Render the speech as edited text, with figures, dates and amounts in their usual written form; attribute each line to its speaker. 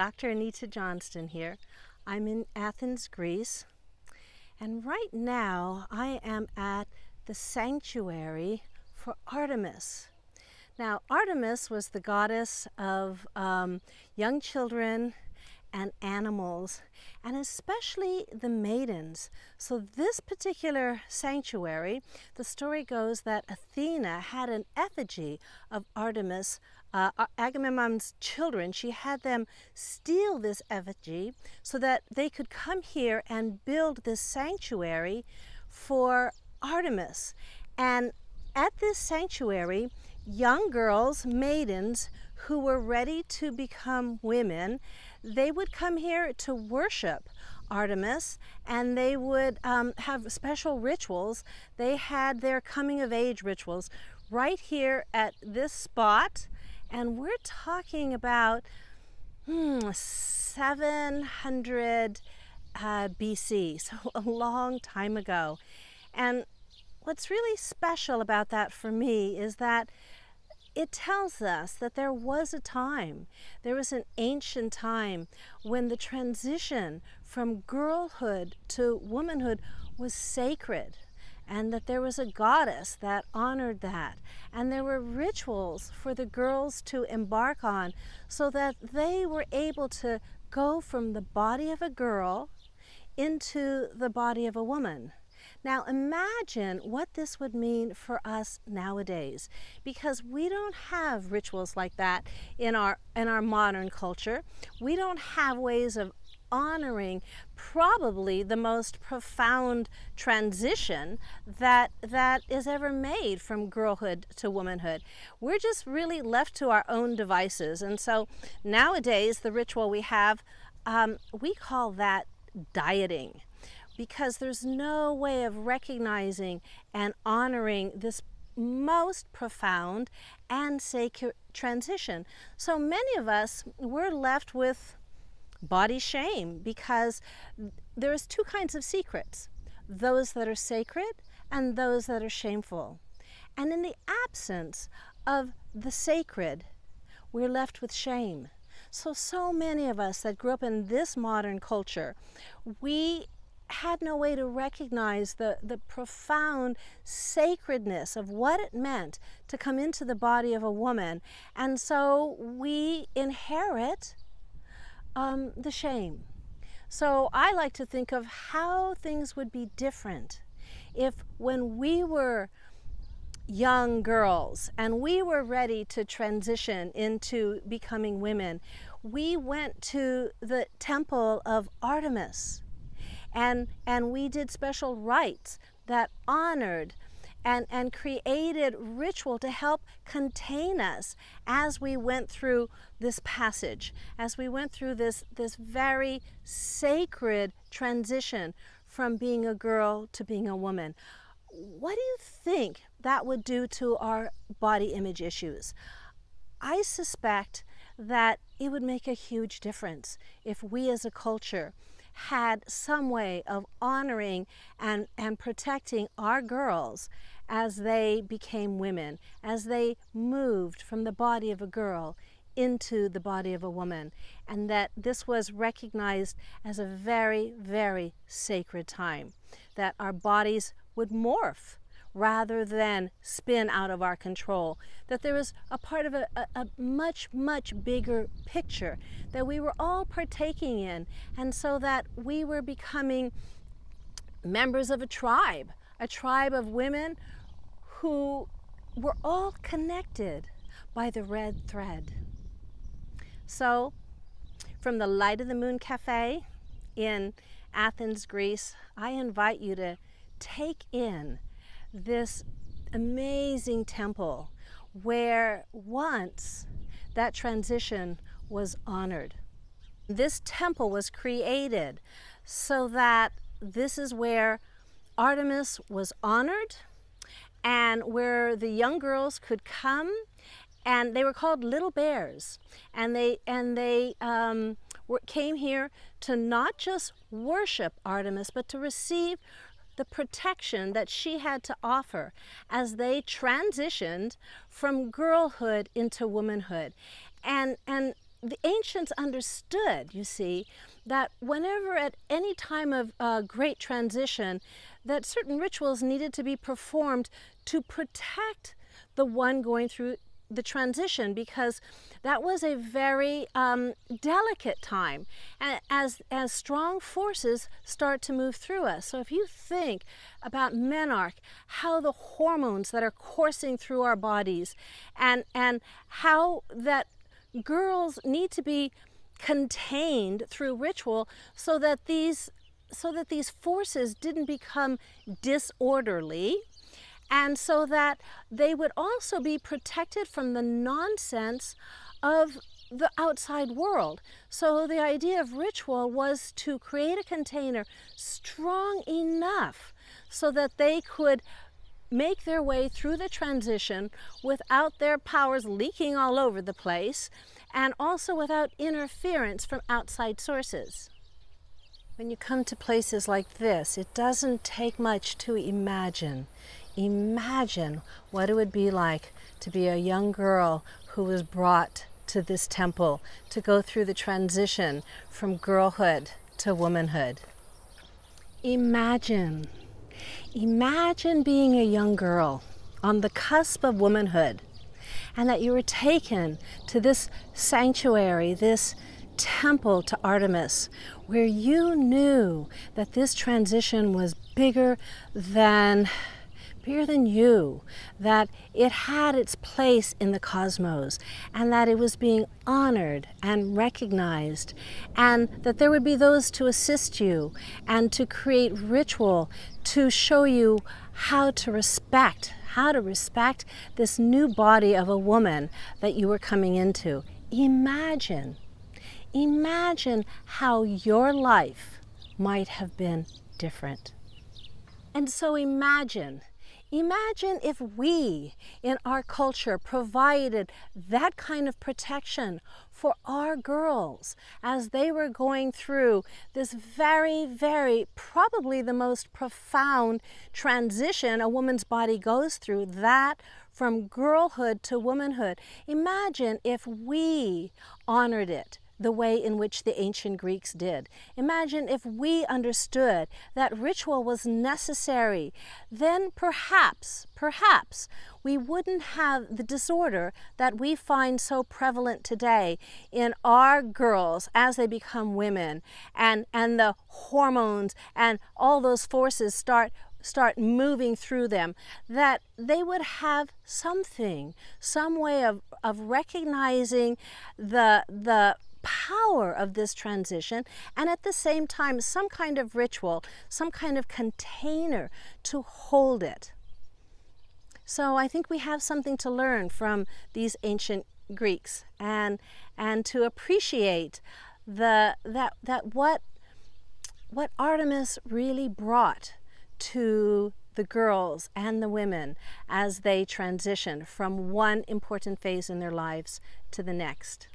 Speaker 1: Dr. Anita Johnston here. I'm in Athens, Greece, and right now I am at the sanctuary for Artemis. Now, Artemis was the goddess of young children and animals, and especially the maidens. So this particular sanctuary, the story goes that Athena had an effigy of Artemis, Agamemnon's children. She had them steal this effigy so that they could come here and build this sanctuary for Artemis. And at this sanctuary, young girls, maidens, who were ready to become women, they would come here to worship Artemis, and they would have special rituals. They had their coming of age rituals right here at this spot, and we're talking about 700 BC, so a long time ago. And what's really special about that for me is that it tells us that there was a time, there was an ancient time when the transition from girlhood to womanhood was sacred, and that there was a goddess that honored that. And there were rituals for the girls to embark on so that they were able to go from the body of a girl into the body of a woman. Now imagine what this would mean for us nowadays, because we don't have rituals like that in our modern culture. We don't have ways of honoring probably the most profound transition that is ever made from girlhood to womanhood. We're just really left to our own devices. And so nowadays the ritual we have, we call that dieting, because there's no way of recognizing and honoring this most profound and sacred transition. So many of us, we're left with body shame, because there's two kinds of secrets: those that are sacred and those that are shameful. And in the absence of the sacred, we're left with shame. So many of us that grew up in this modern culture, we had no way to recognize the profound sacredness of what it meant to come into the body of a woman. And so we inherit the shame. So I like to think of how things would be different if, when we were young girls and we were ready to transition into becoming women, we went to the temple of Artemis. And we did special rites that honored and created ritual to help contain us as we went through this passage, as we went through this very sacred transition from being a girl to being a woman. What do you think that would do to our body image issues? I suspect that it would make a huge difference if we as a culture had some way of honoring and protecting our girls as they became women, as they moved from the body of a girl into the body of a woman, and that this was recognized as a very, very sacred time, that our bodies would morph rather than spin out of our control, that there was a part of a much, much bigger picture that we were all partaking in, and so that we were becoming members of a tribe of women who were all connected by the red thread. So from the Light of the Moon Cafe in Athens, Greece, I invite you to take in this amazing temple where once that transition was honored. This temple was created so that this is where Artemis was honored, and where the young girls could come, and they were called little bears, and they came here to not just worship Artemis, but to receive the protection that she had to offer as they transitioned from girlhood into womanhood. And the ancients understood, you see, that whenever at any time of great transition, that certain rituals needed to be performed to protect the one going through the transition, because that was a very delicate time, and as strong forces start to move through us. So if you think about menarche, how the hormones that are coursing through our bodies, and how that girls need to be contained through ritual so that these forces didn't become disorderly, and so that they would also be protected from the nonsense of the outside world. So the idea of ritual was to create a container strong enough so that they could make their way through the transition without their powers leaking all over the place, and also without interference from outside sources. When you come to places like this, it doesn't take much to imagine. Imagine what it would be like to be a young girl who was brought to this temple to go through the transition from girlhood to womanhood. Imagine being a young girl on the cusp of womanhood, and that you were taken to this sanctuary, this temple to Artemis, where you knew that this transition was bigger than you, that it had its place in the cosmos, and that it was being honored and recognized, and that there would be those to assist you and to create ritual to show you how to respect this new body of a woman that you were coming into. Imagine how your life might have been different. And so imagine if we in our culture provided that kind of protection for our girls as they were going through this very, very, probably the most profound transition a woman's body goes through, that from girlhood to womanhood. Imagine if we honored it the way in which the ancient Greeks did. Imagine if we understood that ritual was necessary. Then perhaps we wouldn't have the disorder that we find so prevalent today in our girls as they become women, and the hormones and all those forces start moving through them, that they would have some way of recognizing the power of this transition, and at the same time some kind of ritual, some kind of container to hold it. So I think we have something to learn from these ancient Greeks, and to appreciate that what Artemis really brought to the girls and the women as they transition from one important phase in their lives to the next.